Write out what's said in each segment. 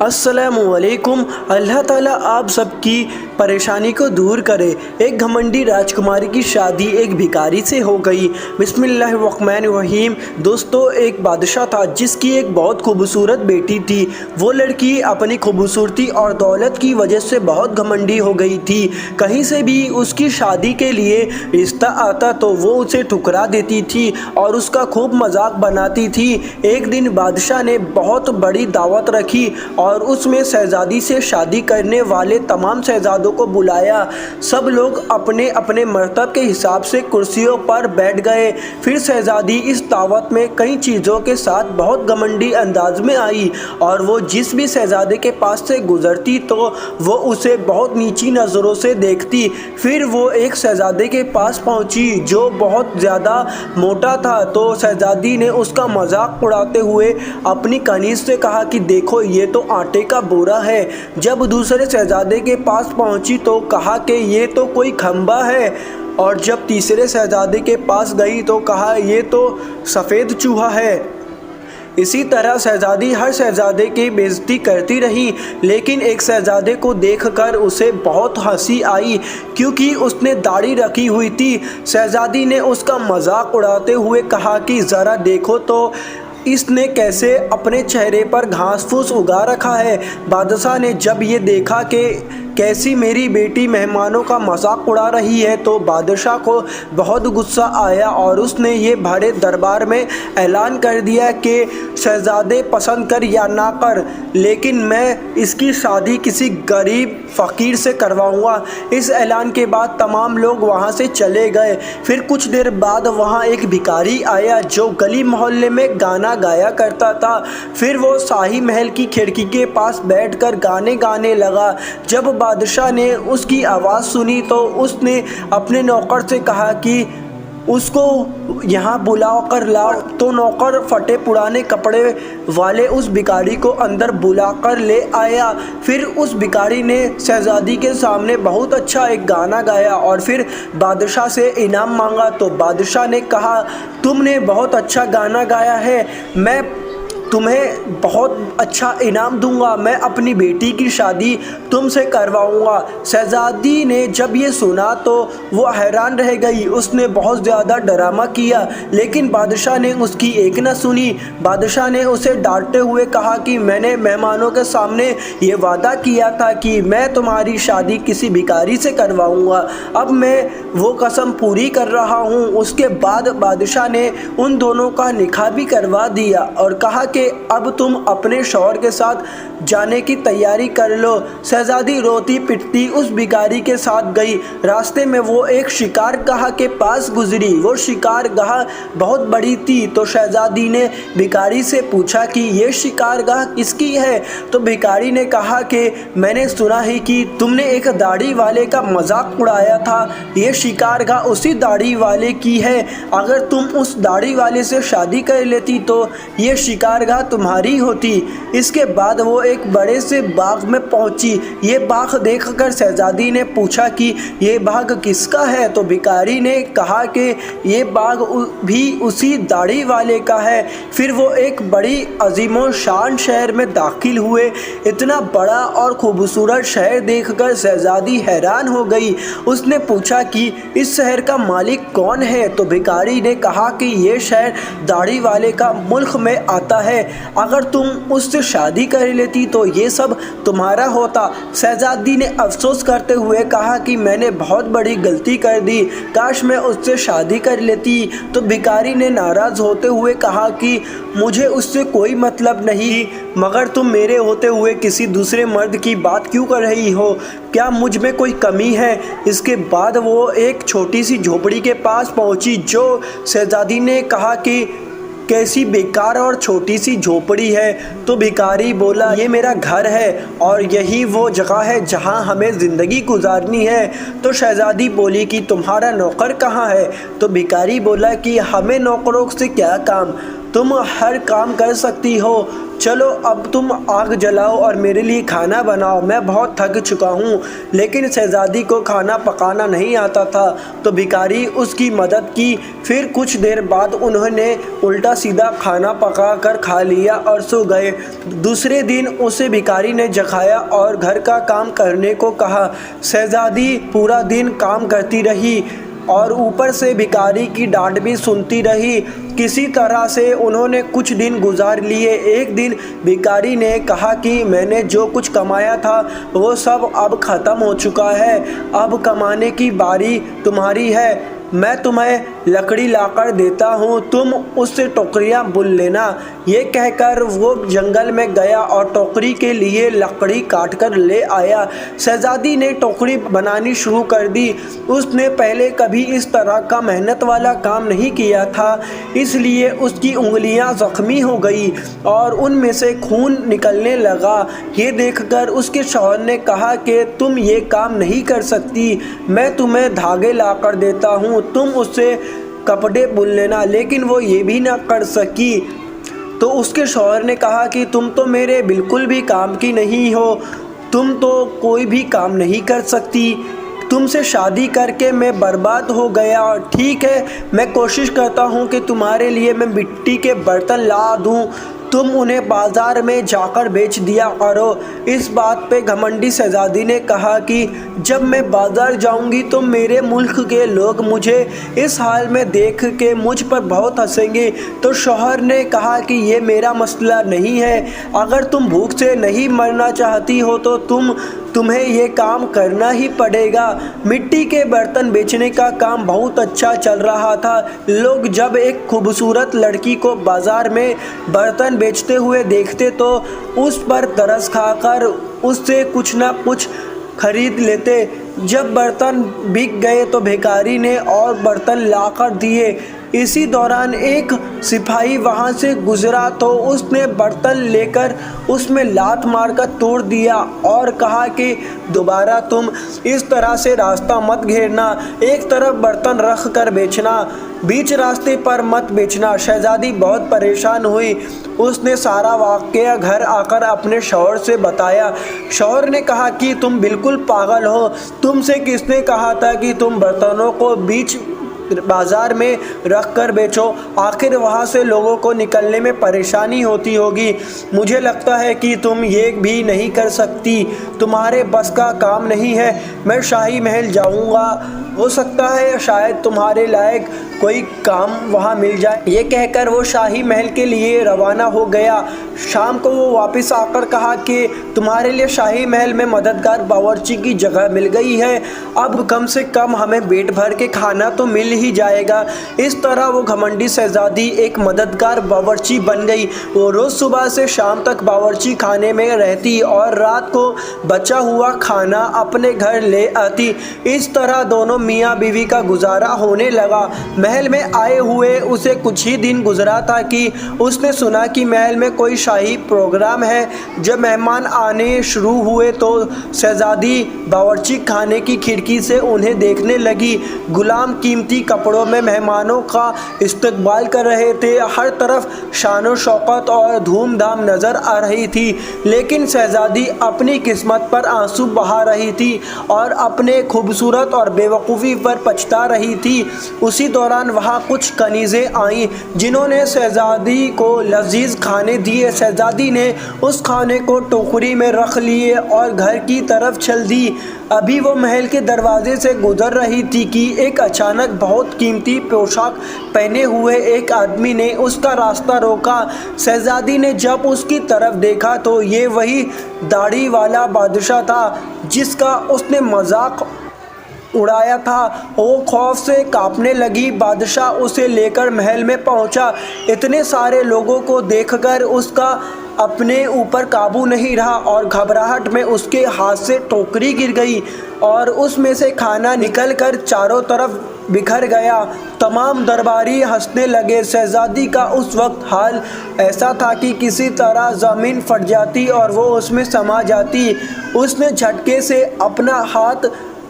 अस्सलामुअलैकुम। अल्लाह ताला आप सबकी परेशानी को दूर करे। एक घमंडी राजकुमारी की शादी एक भिखारी से हो गई। बिस्मिल्लाहिर्रहमानिर्रहीम। दोस्तों, एक बादशाह था जिसकी एक बहुत खूबसूरत बेटी थी। वो लड़की अपनी खूबसूरती और दौलत की वजह से बहुत घमंडी हो गई थी। कहीं से भी उसकी शादी के लिए रिश्ता आता तो वो उसे ठुकरा देती थी और उसका खूब मजाक बनाती थी। एक दिन बादशाह ने बहुत बड़ी दावत रखी और उसमें शहजादी से शादी करने वाले तमाम शहजादों को बुलाया। सब लोग अपने अपने मर्तब के हिसाब से कुर्सियों पर बैठ गए। फिर शहजादी इस दावत में कई चीज़ों के साथ बहुत घमंडी अंदाज में आई और वो जिस भी शहजादे के पास से गुजरती तो वो उसे बहुत नीची नज़रों से देखती। फिर वो एक शहजादे के पास पहुंची जो बहुत ज़्यादा मोटा था, तो शहजादी ने उसका मजाक उड़ाते हुए अपनी कनीज़ से कहा कि देखो, ये तो आटे का बोरा है। जब दूसरे शहजादे के पास पहुंची तो कहा कि ये तो कोई खंबा है, और जब तीसरे शहजादे के पास गई तो कहा ये तो सफ़ेद चूहा है। इसी तरह शहजादी हर शहजादे की बेइज्जती करती रही, लेकिन एक शहजादे को देखकर उसे बहुत हंसी आई क्योंकि उसने दाढ़ी रखी हुई थी। शहजादी ने उसका मजाक उड़ाते हुए कहा कि ज़रा देखो तो इसने कैसे अपने चेहरे पर घास फूस उगा रखा है। बादशाह ने जब ये देखा कि कैसी मेरी बेटी मेहमानों का मजाक उड़ा रही है तो बादशाह को बहुत गुस्सा आया और उसने ये बड़े दरबार में ऐलान कर दिया कि शहजादे पसंद कर या ना कर, लेकिन मैं इसकी शादी किसी गरीब फ़कीर से करवाऊंगा। इस ऐलान के बाद तमाम लोग वहाँ से चले गए। फिर कुछ देर बाद वहाँ एक भिखारी आया जो गली मोहल्ले में गाना गाया करता था। फिर वो शाही महल की खिड़की के पास बैठकर गाने गाने लगा। जब बादशाह ने उसकी आवाज़ सुनी तो उसने अपने नौकर से कहा कि उसको यहाँ बुलाओ कर लाओ। तो नौकर फटे पुराने कपड़े वाले उस भिखारी को अंदर बुलाकर ले आया। फिर उस भिखारी ने शहजादी के सामने बहुत अच्छा एक गाना गाया और फिर बादशाह से इनाम मांगा। तो बादशाह ने कहा, तुमने बहुत अच्छा गाना गाया है, मैं तुम्हें बहुत अच्छा इनाम दूंगा, मैं अपनी बेटी की शादी तुमसे करवाऊंगा। शहजादी ने जब ये सुना तो वो हैरान रह गई। उसने बहुत ज़्यादा ड्रामा किया, लेकिन बादशाह ने उसकी एक न सुनी। बादशाह ने उसे डांटते हुए कहा कि मैंने मेहमानों के सामने ये वादा किया था कि मैं तुम्हारी शादी किसी भिखारी से करवाऊंगा। अब मैं वो कसम पूरी कर रहा हूँ। उसके बाद बादशाह ने उन दोनों का निकाह भी करवा दिया और कहा कि अब तुम अपने शौहर के साथ जाने की तैयारी कर लो। शहजादी रोती पिटती उस भिखारी के साथ गई। रास्ते में वो एक शिकारगाह के पास गुजरी। वो शिकारगाह बहुत बड़ी थी। तो शहजादी ने भिखारी से पूछा कि ये शिकारगाह किसकी है। तो भिखारी ने कहा कि मैंने सुना ही कि तुमने एक दाढ़ी वाले का मजाक उड़ाया था। ये शिकारगाह उसी दाढ़ी वाले की है। अगर तुम उस दाढ़ी वाले से शादी कर लेती तो ये शिकारगाह तुम्हारी होती। इसके बाद वो एक बड़े से बाग में पहुंची। ये बाग देखकर शहजादी ने पूछा कि ये बाग किसका है। तो भिखारी ने कहा कि ये बाग भी उसी दाढ़ी वाले का है। फिर वो एक बड़ी अजीमो शान शहर में दाखिल हुए। इतना बड़ा और खूबसूरत शहर देखकर शहजादी हैरान हो गई। उसने पूछा कि इस शहर का मालिक कौन है। तो भिखारी ने कहा कि ये शहर दाढ़ी वाले का मुल्क में आता है। अगर तुम उससे शादी कर लेती तो ये सब तुम्हारा होता। शहजादी ने अफसोस करते हुए कहा कि मैंने बहुत बड़ी गलती कर दी, काश मैं उससे शादी कर लेती। तो भिखारी ने नाराज़ होते हुए कहा कि मुझे उससे कोई मतलब नहीं, मगर तुम मेरे होते हुए किसी दूसरे मर्द की बात क्यों कर रही हो? क्या मुझ में कोई कमी है? इसके बाद वो एक छोटी सी झोपड़ी के पास पहुंची। जो शहजादी ने कहा कि कैसी बेकार और छोटी सी झोपड़ी है। तो भिखारी बोला, ये मेरा घर है और यही वो जगह है जहां हमें ज़िंदगी गुजारनी है। तो शहजादी बोली कि तुम्हारा नौकर कहाँ है। तो भिखारी बोला कि हमें नौकरों से क्या काम, तुम हर काम कर सकती हो, चलो अब तुम आग जलाओ और मेरे लिए खाना बनाओ, मैं बहुत थक चुका हूँ। लेकिन शहजादी को खाना पकाना नहीं आता था, तो भिखारी उसकी मदद की। फिर कुछ देर बाद उन्होंने उल्टा सीधा खाना पका कर खा लिया और सो गए। दूसरे दिन उसे भिखारी ने जगाया और घर का काम करने को कहा। शहजादी पूरा दिन काम करती रही और ऊपर से भिखारी की डांट भी सुनती रही। किसी तरह से उन्होंने कुछ दिन गुजार लिए। एक दिन भिखारी ने कहा कि मैंने जो कुछ कमाया था वो सब अब ख़त्म हो चुका है, अब कमाने की बारी तुम्हारी है। मैं तुम्हें लकड़ी लाकर देता हूँ, तुम उससे टोकरियाँ बुन लेना। ये कहकर वो जंगल में गया और टोकरी के लिए लकड़ी काट कर ले आया। शहजादी ने टोकरी बनानी शुरू कर दी। उसने पहले कभी इस तरह का मेहनत वाला काम नहीं किया था, इसलिए उसकी उंगलियां ज़ख्मी हो गई और उनमें से खून निकलने लगा। ये देखकर उसके शौहर ने कहा कि तुम ये काम नहीं कर सकती, मैं तुम्हें धागे ला कर देता हूँ, तुम उससे कपड़े बुन लेना। लेकिन वो ये भी ना कर सकी। तो उसके शौहर ने कहा कि तुम तो मेरे बिल्कुल भी काम की नहीं हो, तुम तो कोई भी काम नहीं कर सकती, तुमसे शादी करके मैं बर्बाद हो गया। ठीक है, मैं कोशिश करता हूँ कि तुम्हारे लिए मैं मिट्टी के बर्तन ला दूँ, तुम उन्हें बाज़ार में जाकर बेच दिया करो। इस बात पे घमंडी शहजादी ने कहा कि जब मैं बाज़ार जाऊंगी तो मेरे मुल्क के लोग मुझे इस हाल में देख के मुझ पर बहुत हंसेंगे। तो शौहर ने कहा कि ये मेरा मसला नहीं है, अगर तुम भूख से नहीं मरना चाहती हो तो तुम्हें ये काम करना ही पड़ेगा। मिट्टी के बर्तन बेचने का काम बहुत अच्छा चल रहा था। लोग जब एक खूबसूरत लड़की को बाज़ार में बर्तन बेचते हुए देखते तो उस पर तरस खाकर उससे कुछ ना कुछ खरीद लेते। जब बर्तन बिक गए तो भिखारी ने और बर्तन लाकर दिए। इसी दौरान एक सिपाही वहां से गुजरा तो उसने बर्तन लेकर उसमें लात मारकर तोड़ दिया और कहा कि दोबारा तुम इस तरह से रास्ता मत घेरना, एक तरफ बर्तन रख कर बेचना, बीच रास्ते पर मत बेचना। शहजादी बहुत परेशान हुई। उसने सारा वाक़या घर आकर अपने शौहर से बताया। शौहर ने कहा कि तुम बिल्कुल पागल हो, तुमसे किसने कहा था कि तुम बर्तनों को बीच बाज़ार में रख कर बेचो, आखिर वहाँ से लोगों को निकलने में परेशानी होती होगी। मुझे लगता है कि तुम ये भी नहीं कर सकती, तुम्हारे बस का काम नहीं है। मैं शाही महल जाऊँगा, हो सकता है शायद तुम्हारे लायक कोई काम वहाँ मिल जाए। ये कहकर वो शाही महल के लिए रवाना हो गया। शाम को वो वापस आकर कहा कि तुम्हारे लिए शाही महल में मददगार बावर्ची की जगह मिल गई है, अब कम से कम हमें पेट भर के खाना तो मिल ही जाएगा। इस तरह वो घमंडी शहजादी एक मददगार बावर्ची बन गई। वो रोज़ सुबह से शाम तक बावर्ची खाने में रहती और रात को बचा हुआ खाना अपने घर ले आती। इस तरह दोनों मियाँ बीवी का गुजारा होने लगा। महल में आए हुए उसे कुछ ही दिन गुजरा था कि उसने सुना कि महल में कोई शाही प्रोग्राम है। जब मेहमान आने शुरू हुए तो शहजादी बावर्ची खाने की खिड़की से उन्हें देखने लगी। गुलाम कीमती कपड़ों में मेहमानों का इस्तकबाल कर रहे थे। हर तरफ शान शौकत और धूमधाम नज़र आ रही थी, लेकिन शहजादी अपनी किस्मत पर आंसू बहा रही थी और अपने खूबसूरत और बेवकूफ़ी पर पछता रही थी। उसी दौरान वहाँ कुछ कनीज़ें आईं जिन्होंने शहजादी को लजीज खाने दिए। शहजादी ने उस खाने को टोकरी में रख लिए और घर की तरफ चल दी। अभी वो महल के दरवाजे से गुजर रही थी कि एक अचानक बहुत कीमती पोशाक पहने हुए एक आदमी ने उसका रास्ता रोका। शहजादी ने जब उसकी तरफ देखा तो ये वही दाढ़ी वाला बादशाह था जिसका उसने मजाक उड़ाया था। वो खौफ से कांपने लगी। बादशाह उसे लेकर महल में पहुंचा। इतने सारे लोगों को देखकर उसका अपने ऊपर काबू नहीं रहा और घबराहट में उसके हाथ से टोकरी गिर गई और उसमें से खाना निकलकर चारों तरफ बिखर गया। तमाम दरबारी हंसने लगे। शहजादी का उस वक्त हाल ऐसा था कि किसी तरह ज़मीन फट जाती और वो उसमें समा जाती। उसने झटके से अपना हाथ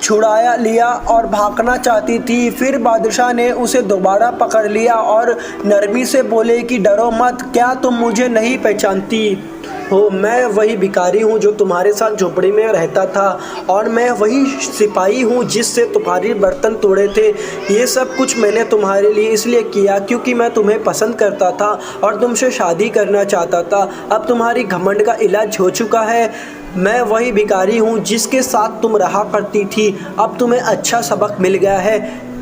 छुड़ाया लिया और भागना चाहती थी। फिर बादशाह ने उसे दोबारा पकड़ लिया और नरमी से बोले कि डरो मत, क्या तुम मुझे नहीं पहचानती हो? मैं वही भिखारी हूँ जो तुम्हारे साथ झोपड़ी में रहता था, और मैं वही सिपाही हूँ जिससे तुम्हारे बर्तन तोड़े थे। ये सब कुछ मैंने तुम्हारे लिए इसलिए किया क्योंकि मैं तुम्हें पसंद करता था और तुमसे शादी करना चाहता था। अब तुम्हारी घमंड का इलाज हो चुका है। मैं वही भिखारी हूँ जिसके साथ तुम रहा करती थी। अब तुम्हें अच्छा सबक मिल गया है।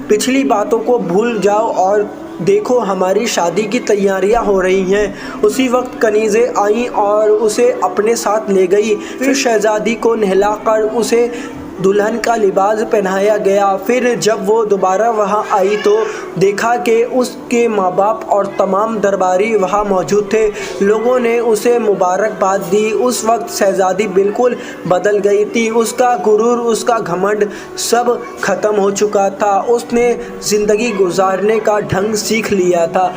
पिछली बातों को भूल जाओ और देखो, हमारी शादी की तैयारियां हो रही हैं। उसी वक्त कनीज़ें आईं और उसे अपने साथ ले गई। फिर शहज़ादी को नहलाकर उसे दुल्हन का लिबास पहनाया गया। फिर जब वो दोबारा वहाँ आई तो देखा कि उसके माँ बाप और तमाम दरबारी वहाँ मौजूद थे। लोगों ने उसे मुबारकबाद दी। उस वक्त शहज़ादी बिल्कुल बदल गई थी। उसका गुरूर, उसका घमंड सब ख़त्म हो चुका था। उसने ज़िंदगी गुजारने का ढंग सीख लिया था।